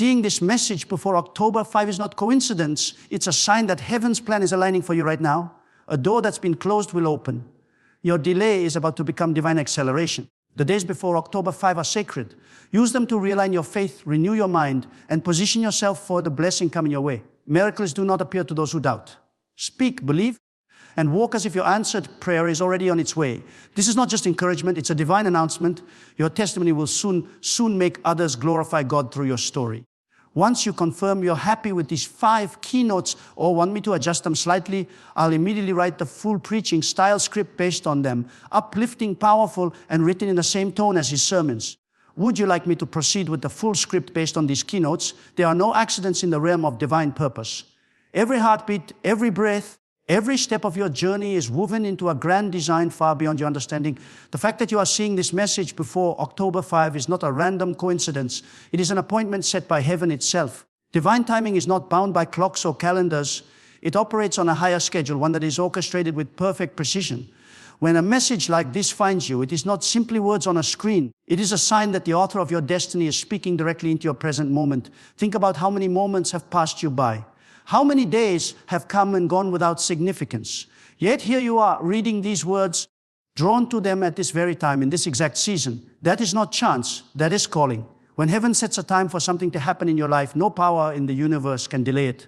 Seeing this message before October 5 is not coincidence. It's a sign that heaven's plan is aligning for you right now. A door that's been closed will open. Your delay is about to become divine acceleration. The days before October 5 are sacred. Use them to realign your faith, renew your mind, and position yourself for the blessing coming your way. Miracles do not appear to those who doubt. Speak, believe, and walk as if your answered prayer is already on its way. This is not just encouragement, it's a divine announcement. Your testimony will soon make others glorify God through your story. Once you confirm you're happy with these 5 keynotes or want me to adjust them slightly, I'll immediately write the full preaching style script based on them, uplifting, powerful, and written in the same tone as his sermons. Would you like me to proceed with the full script based on these keynotes? There are no accidents in the realm of divine purpose. Every heartbeat, every breath, every step of your journey is woven into a grand design far beyond your understanding. The fact that you are seeing this message before October 5 is not a random coincidence. It is an appointment set by heaven itself. Divine timing is not bound by clocks or calendars. It operates on a higher schedule, one that is orchestrated with perfect precision. When a message like this finds you, it is not simply words on a screen. It is a sign that the author of your destiny is speaking directly into your present moment. Think about how many moments have passed you by. How many days have come and gone without significance? Yet here you are reading these words, drawn to them at this very time, in this exact season. That is not chance, that is calling. When heaven sets a time for something to happen in your life, no power in the universe can delay it.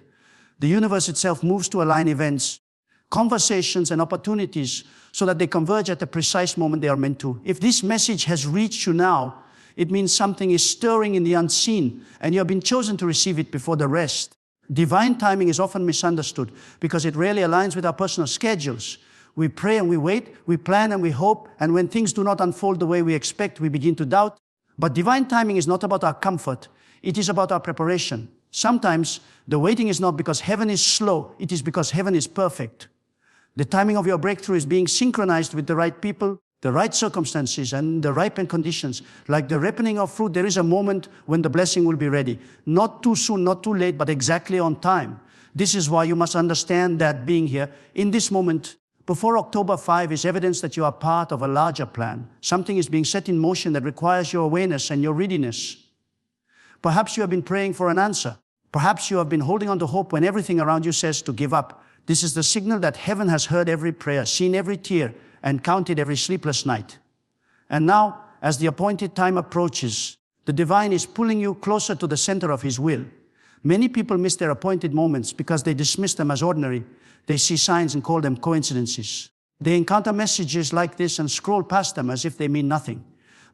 The universe itself moves to align events, conversations, and opportunities so that they converge at the precise moment they are meant to. If this message has reached you now, it means something is stirring in the unseen, and you have been chosen to receive it before the rest. Divine timing is often misunderstood because it rarely aligns with our personal schedules. We pray and we wait, we plan and we hope, and when things do not unfold the way we expect, we begin to doubt. But divine timing is not about our comfort, it is about our preparation. Sometimes the waiting is not because heaven is slow, it is because heaven is perfect. The timing of your breakthrough is being synchronized with the right people, the right circumstances, and the ripened conditions. Like the ripening of fruit, there is a moment when the blessing will be ready. Not too soon, not too late, but exactly on time. This is why you must understand that being here in this moment before October 5 is evidence that you are part of a larger plan. Something is being set in motion that requires your awareness and your readiness. Perhaps you have been praying for an answer. Perhaps you have been holding on to hope when everything around you says to give up. This is the signal that heaven has heard every prayer, seen every tear, and counted every sleepless night. And now, as the appointed time approaches, the divine is pulling you closer to the center of his will. Many people miss their appointed moments because they dismiss them as ordinary. They see signs and call them coincidences. They encounter messages like this and scroll past them as if they mean nothing.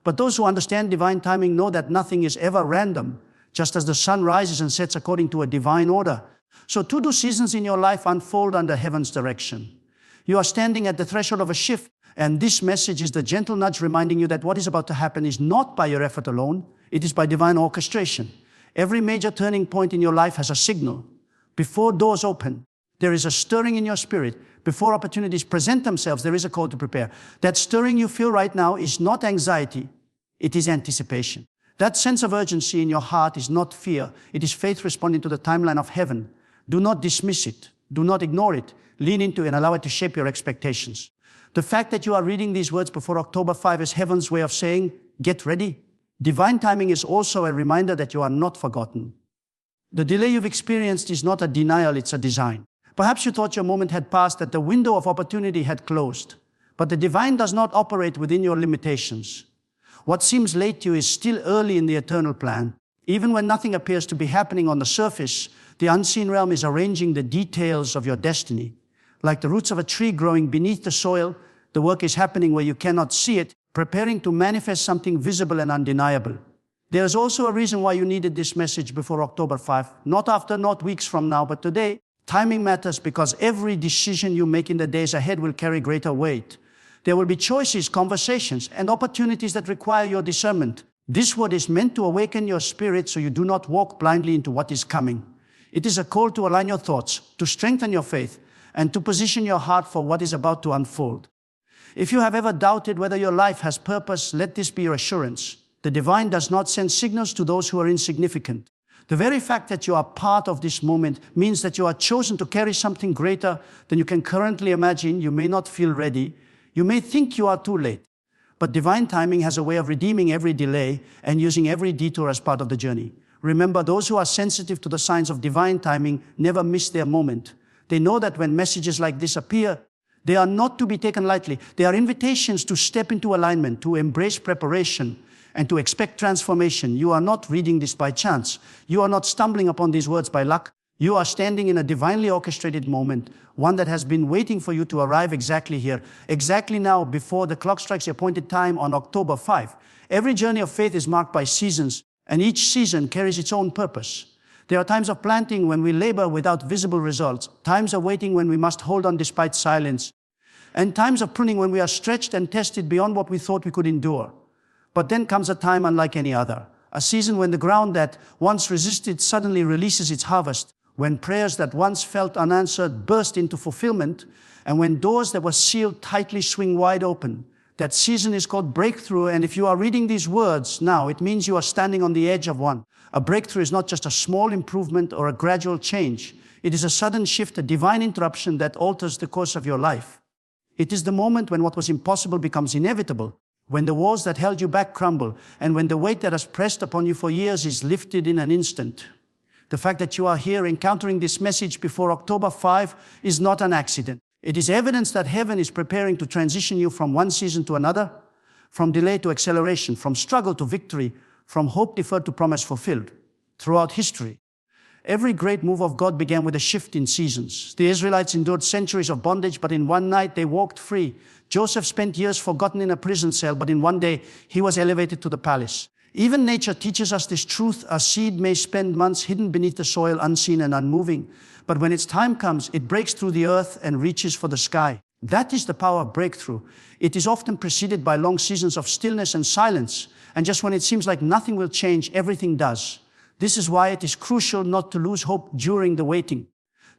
But those who understand divine timing know that nothing is ever random, just as the sun rises and sets according to a divine order. So too do seasons in your life unfold under heaven's direction. You are standing at the threshold of a shift, and this message is the gentle nudge reminding you that what is about to happen is not by your effort alone, it is by divine orchestration. Every major turning point in your life has a signal. Before doors open, there is a stirring in your spirit. Before opportunities present themselves, there is a call to prepare. That stirring you feel right now is not anxiety, it is anticipation. That sense of urgency in your heart is not fear, it is faith responding to the timeline of heaven. Do not dismiss it, do not ignore it. Lean into it and allow it to shape your expectations. The fact that you are reading these words before October 5 is heaven's way of saying, get ready. Divine timing is also a reminder that you are not forgotten. The delay you've experienced is not a denial, it's a design. Perhaps you thought your moment had passed, that the window of opportunity had closed. But the divine does not operate within your limitations. What seems late to you is still early in the eternal plan. Even when nothing appears to be happening on the surface, the unseen realm is arranging the details of your destiny. Like the roots of a tree growing beneath the soil, the work is happening where you cannot see it, preparing to manifest something visible and undeniable. There is also a reason why you needed this message before October 5. Not after, not weeks from now, but today. Timing matters because every decision you make in the days ahead will carry greater weight. There will be choices, conversations, and opportunities that require your discernment. This word is meant to awaken your spirit so you do not walk blindly into what is coming. It is a call to align your thoughts, to strengthen your faith, and to position your heart for what is about to unfold. If you have ever doubted whether your life has purpose, let this be your assurance. The divine does not send signals to those who are insignificant. The very fact that you are part of this moment means that you are chosen to carry something greater than you can currently imagine. You may not feel ready. You may think you are too late. But divine timing has a way of redeeming every delay and using every detour as part of the journey. Remember, those who are sensitive to the signs of divine timing never miss their moment. They know that when messages like this appear, they are not to be taken lightly. They are invitations to step into alignment, to embrace preparation, and to expect transformation. You are not reading this by chance. You are not stumbling upon these words by luck. You are standing in a divinely orchestrated moment, one that has been waiting for you to arrive exactly here, exactly now, before the clock strikes the appointed time on October 5. Every journey of faith is marked by seasons, and each season carries its own purpose. There are times of planting when we labor without visible results, times of waiting when we must hold on despite silence, and times of pruning when we are stretched and tested beyond what we thought we could endure. But then comes a time unlike any other, a season when the ground that once resisted suddenly releases its harvest, when prayers that once felt unanswered burst into fulfillment, and when doors that were sealed tightly swing wide open. That season is called breakthrough, and if you are reading these words now, it means you are standing on the edge of one. A breakthrough is not just a small improvement or a gradual change. It is a sudden shift, a divine interruption that alters the course of your life. It is the moment when what was impossible becomes inevitable, when the walls that held you back crumble, and when the weight that has pressed upon you for years is lifted in an instant. The fact that you are here encountering this message before October 5 is not an accident. It is evidence that heaven is preparing to transition you from one season to another, from delay to acceleration, from struggle to victory, from hope deferred to promise fulfilled. Throughout history, every great move of God began with a shift in seasons. The Israelites endured centuries of bondage, but in one night they walked free. Joseph spent years forgotten in a prison cell, but in one day he was elevated to the palace. Even nature teaches us this truth. A seed may spend months hidden beneath the soil, unseen and unmoving, but when its time comes, it breaks through the earth and reaches for the sky. That is the power of breakthrough. It is often preceded by long seasons of stillness and silence, and just when it seems like nothing will change, everything does. This is why it is crucial not to lose hope during the waiting.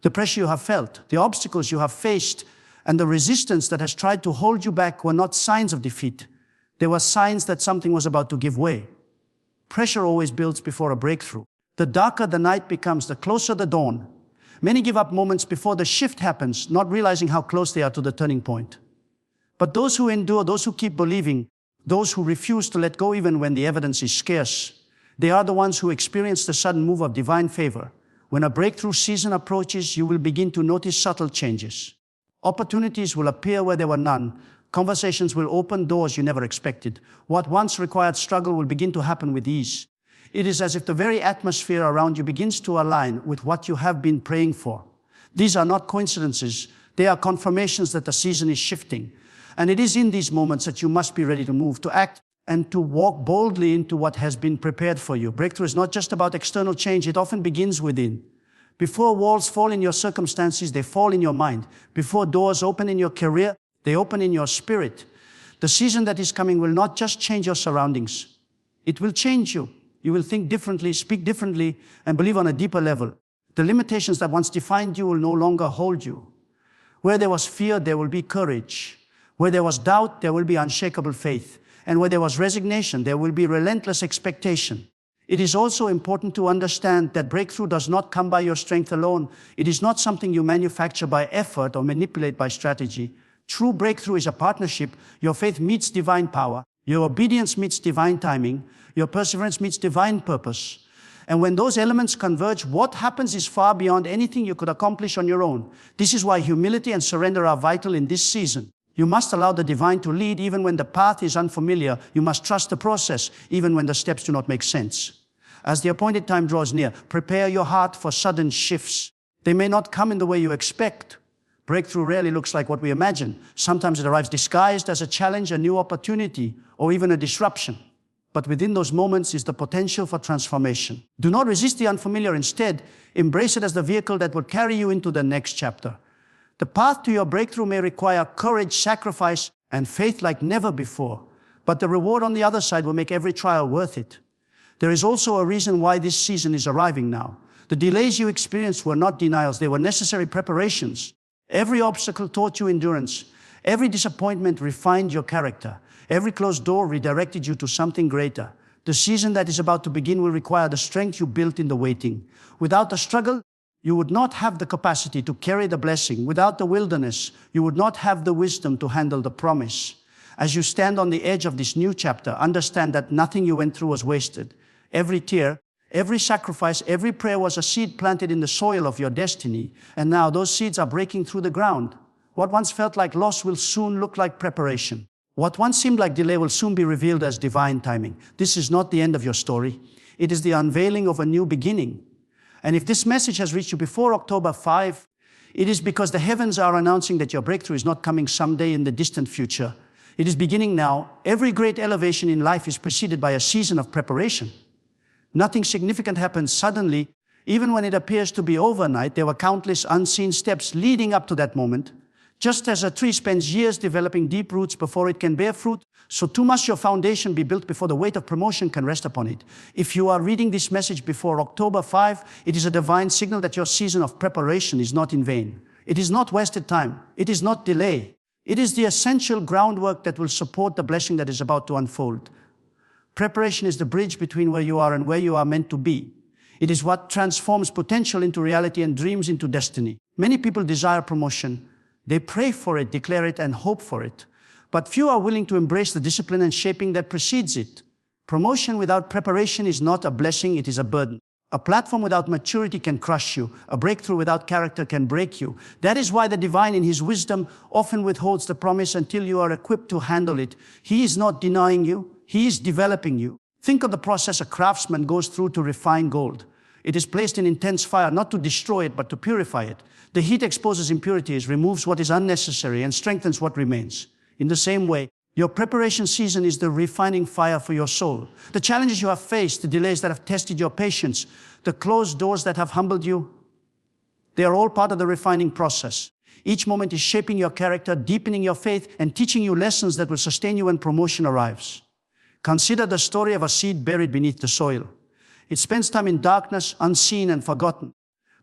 The pressure you have felt, the obstacles you have faced, and the resistance that has tried to hold you back were not signs of defeat. They were signs that something was about to give way. Pressure always builds before a breakthrough. The darker the night becomes, the closer the dawn. Many give up moments before the shift happens, not realizing how close they are to the turning point. But those who endure, those who keep believing, those who refuse to let go even when the evidence is scarce, they are the ones who experience the sudden move of divine favor. When a breakthrough season approaches, you will begin to notice subtle changes. Opportunities will appear where there were none. Conversations will open doors you never expected. What once required struggle will begin to happen with ease. It is as if the very atmosphere around you begins to align with what you have been praying for. These are not coincidences. They are confirmations that the season is shifting. And it is in these moments that you must be ready to move, to act, and to walk boldly into what has been prepared for you. Breakthrough is not just about external change. It often begins within. Before walls fall in your circumstances, they fall in your mind. Before doors open in your career, they open in your spirit. The season that is coming will not just change your surroundings. It will change you. You will think differently, speak differently, and believe on a deeper level. The limitations that once defined you will no longer hold you. Where there was fear, there will be courage. Where there was doubt, there will be unshakable faith. And where there was resignation, there will be relentless expectation. It is also important to understand that breakthrough does not come by your strength alone. It is not something you manufacture by effort or manipulate by strategy. True breakthrough is a partnership. Your faith meets divine power. Your obedience meets divine timing. Your perseverance meets divine purpose. And when those elements converge, what happens is far beyond anything you could accomplish on your own. This is why humility and surrender are vital in this season. You must allow the divine to lead even when the path is unfamiliar. You must trust the process even when the steps do not make sense. As the appointed time draws near, prepare your heart for sudden shifts. They may not come in the way you expect. Breakthrough rarely looks like what we imagine. Sometimes it arrives disguised as a challenge, a new opportunity, or even a disruption. But within those moments is the potential for transformation. Do not resist the unfamiliar. Instead, embrace it as the vehicle that will carry you into the next chapter. The path to your breakthrough may require courage, sacrifice, and faith like never before. But the reward on the other side will make every trial worth it. There is also a reason why this season is arriving now. The delays you experienced were not denials. They were necessary preparations. Every obstacle taught you endurance. Every disappointment refined your character. Every closed door redirected you to something greater. The season that is about to begin will require the strength you built in the waiting. Without the struggle, you would not have the capacity to carry the blessing. Without the wilderness, you would not have the wisdom to handle the promise. As you stand on the edge of this new chapter, understand that nothing you went through was wasted. Every tear, Every sacrifice, every prayer was a seed planted in the soil of your destiny, and now those seeds are breaking through the ground. What once felt like loss will soon look like preparation. What once seemed like delay will soon be revealed as divine timing. This is not the end of your story. It is the unveiling of a new beginning. And if this message has reached you before October 5, it is because the heavens are announcing that your breakthrough is not coming someday in the distant future. It is beginning now. Every great elevation in life is preceded by a season of preparation. Nothing significant happens suddenly. Even when it appears to be overnight, there were countless unseen steps leading up to that moment. Just as a tree spends years developing deep roots before it can bear fruit, so too must your foundation be built before the weight of promotion can rest upon it. If you are reading this message before October 5, it is a divine signal that your season of preparation is not in vain. It is not wasted time. It is not delay. It is the essential groundwork that will support the blessing that is about to unfold. Preparation is the bridge between where you are and where you are meant to be. It is what transforms potential into reality and dreams into destiny. Many people desire promotion. They pray for it, declare it, and hope for it. But few are willing to embrace the discipline and shaping that precedes it. Promotion without preparation is not a blessing, it is a burden. A platform without maturity can crush you. A breakthrough without character can break you. That is why the divine in his wisdom often withholds the promise until you are equipped to handle it. He is not denying you. He is developing you. Think of the process a craftsman goes through to refine gold. It is placed in intense fire, not to destroy it, but to purify it. The heat exposes impurities, removes what is unnecessary, and strengthens what remains. In the same way, your preparation season is the refining fire for your soul. The challenges you have faced, the delays that have tested your patience, the closed doors that have humbled you, they are all part of the refining process. Each moment is shaping your character, deepening your faith, and teaching you lessons that will sustain you when promotion arrives. Consider the story of a seed buried beneath the soil. It spends time in darkness, unseen and forgotten.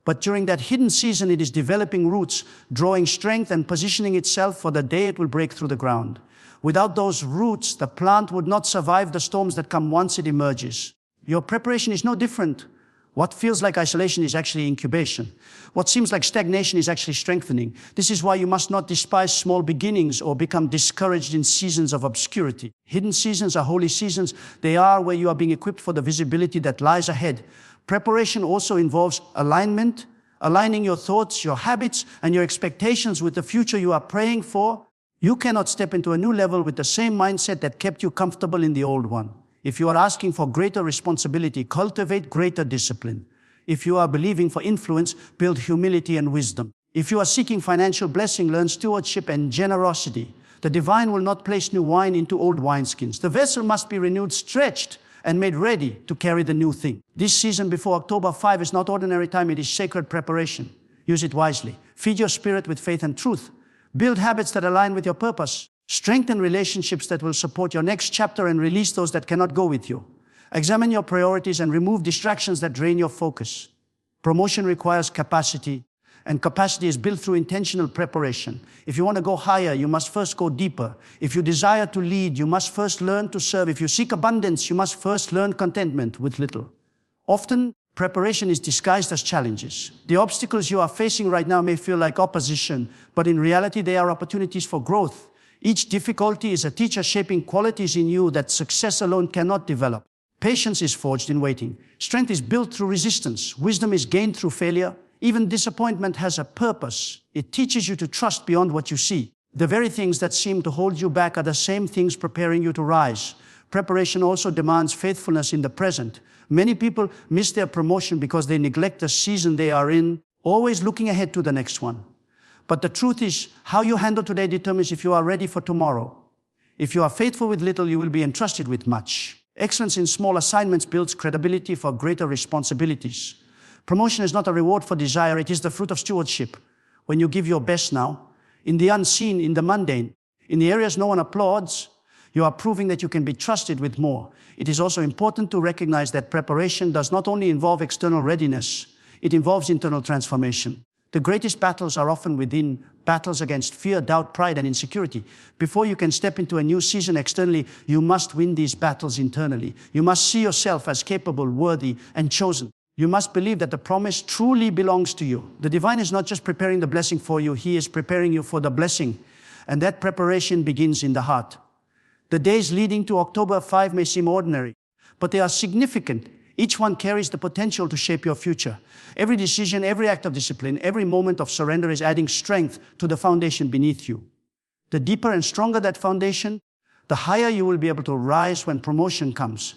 But during that hidden season, it is developing roots, drawing strength and positioning itself for the day it will break through the ground. Without those roots, the plant would not survive the storms that come once it emerges. Your preparation is no different. What feels like isolation is actually incubation. What seems like stagnation is actually strengthening. This is why you must not despise small beginnings or become discouraged in seasons of obscurity. Hidden seasons are holy seasons. They are where you are being equipped for the visibility that lies ahead. Preparation also involves alignment, aligning your thoughts, your habits, and your expectations with the future you are praying for. You cannot step into a new level with the same mindset that kept you comfortable in the old one. If you are asking for greater responsibility, cultivate greater discipline. If you are believing for influence, build humility and wisdom. If you are seeking financial blessing, learn stewardship and generosity. The divine will not place new wine into old wineskins. The vessel must be renewed, stretched, and made ready to carry the new thing. This season before October 5 is not ordinary time, it is sacred preparation. Use it wisely. Feed your spirit with faith and truth. Build habits that align with your purpose. Strengthen relationships that will support your next chapter and release those that cannot go with you. Examine your priorities and remove distractions that drain your focus. Promotion requires capacity, and capacity is built through intentional preparation. If you want to go higher, you must first go deeper. If you desire to lead, you must first learn to serve. If you seek abundance, you must first learn contentment with little. Often, preparation is disguised as challenges. The obstacles you are facing right now may feel like opposition, but in reality, they are opportunities for growth. Each difficulty is a teacher shaping qualities in you that success alone cannot develop. Patience is forged in waiting. Strength is built through resistance. Wisdom is gained through failure. Even disappointment has a purpose. It teaches you to trust beyond what you see. The very things that seem to hold you back are the same things preparing you to rise. Preparation also demands faithfulness in the present. Many people miss their promotion because they neglect the season they are in, always looking ahead to the next one. But the truth is, how you handle today determines if you are ready for tomorrow. If you are faithful with little, you will be entrusted with much. Excellence in small assignments builds credibility for greater responsibilities. Promotion is not a reward for desire, it is the fruit of stewardship. When you give your best now, in the unseen, in the mundane, in the areas no one applauds, you are proving that you can be trusted with more. It is also important to recognize that preparation does not only involve external readiness, it involves internal transformation. The greatest battles are often within, battles against fear, doubt, pride, and insecurity. Before you can step into a new season externally, you must win these battles internally. You must see yourself as capable, worthy, and chosen. You must believe that the promise truly belongs to you. The divine is not just preparing the blessing for you, he is preparing you for the blessing. And that preparation begins in the heart. The days leading to October 5 may seem ordinary, but they are significant. Each one carries the potential to shape your future. Every decision, every act of discipline, every moment of surrender is adding strength to the foundation beneath you. The deeper and stronger that foundation, the higher you will be able to rise when promotion comes.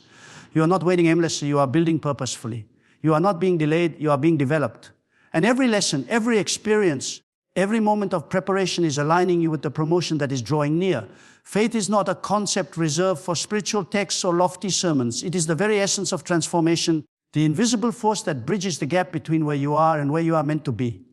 You are not waiting aimlessly, you are building purposefully. You are not being delayed, you are being developed. And every lesson, every experience, every moment of preparation is aligning you with the promotion that is drawing near. Faith is not a concept reserved for spiritual texts or lofty sermons. It is the very essence of transformation, the invisible force that bridges the gap between where you are and where you are meant to be.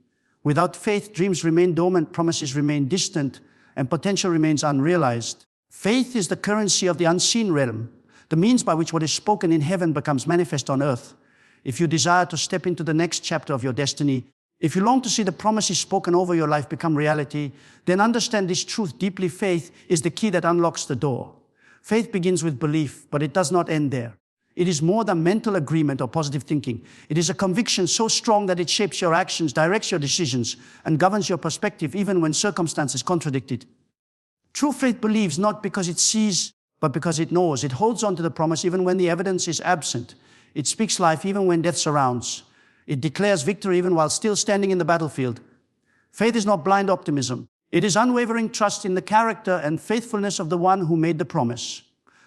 Without faith, dreams remain dormant, promises remain distant, and potential remains unrealized. Faith is the currency of the unseen realm, the means by which what is spoken in heaven becomes manifest on earth. If you desire to step into the next chapter of your destiny, if you long to see the promises spoken over your life become reality, then understand this truth deeply. Faith is the key that unlocks the door. Faith begins with belief, but it does not end there. It is more than mental agreement or positive thinking. It is a conviction so strong that it shapes your actions, directs your decisions, and governs your perspective even when circumstances contradict it. True faith believes not because it sees, but because it knows. It holds on to the promise even when the evidence is absent. It speaks life even when death surrounds. It declares victory even while still standing in the battlefield. Faith is not blind optimism. It is unwavering trust in the character and faithfulness of the one who made the promise.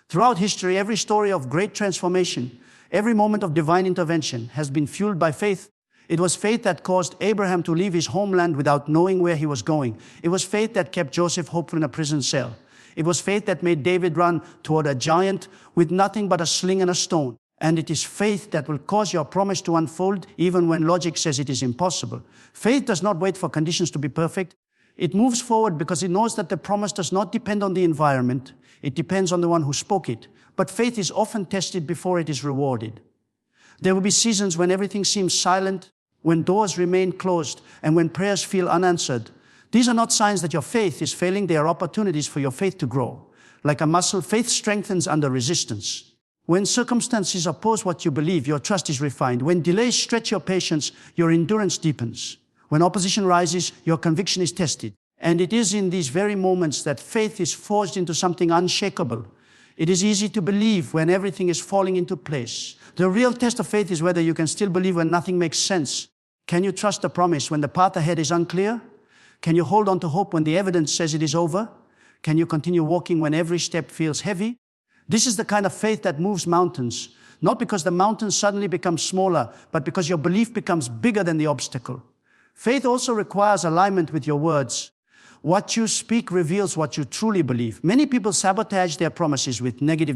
Throughout history, every story of great transformation, every moment of divine intervention has been fueled by faith. It was faith that caused Abraham to leave his homeland without knowing where he was going. It was faith that kept Joseph hopeful in a prison cell. It was faith that made David run toward a giant with nothing but a sling and a stone. And it is faith that will cause your promise to unfold even when logic says it is impossible. Faith does not wait for conditions to be perfect. It moves forward because it knows that the promise does not depend on the environment. It depends on the one who spoke it. But faith is often tested before it is rewarded. There will be seasons when everything seems silent, when doors remain closed, and when prayers feel unanswered. These are not signs that your faith is failing. They are opportunities for your faith to grow. Like a muscle, faith strengthens under resistance. When circumstances oppose what you believe, your trust is refined. When delays stretch your patience, your endurance deepens. When opposition rises, your conviction is tested. And it is in these very moments that faith is forged into something unshakable. It is easy to believe when everything is falling into place. The real test of faith is whether you can still believe when nothing makes sense. Can you trust the promise when the path ahead is unclear? Can you hold on to hope when the evidence says it is over? Can you continue walking when every step feels heavy? This is the kind of faith that moves mountains, not because the mountains suddenly become smaller, but because your belief becomes bigger than the obstacle. Faith also requires alignment with your words. What you speak reveals what you truly believe. Many people sabotage their promises with negative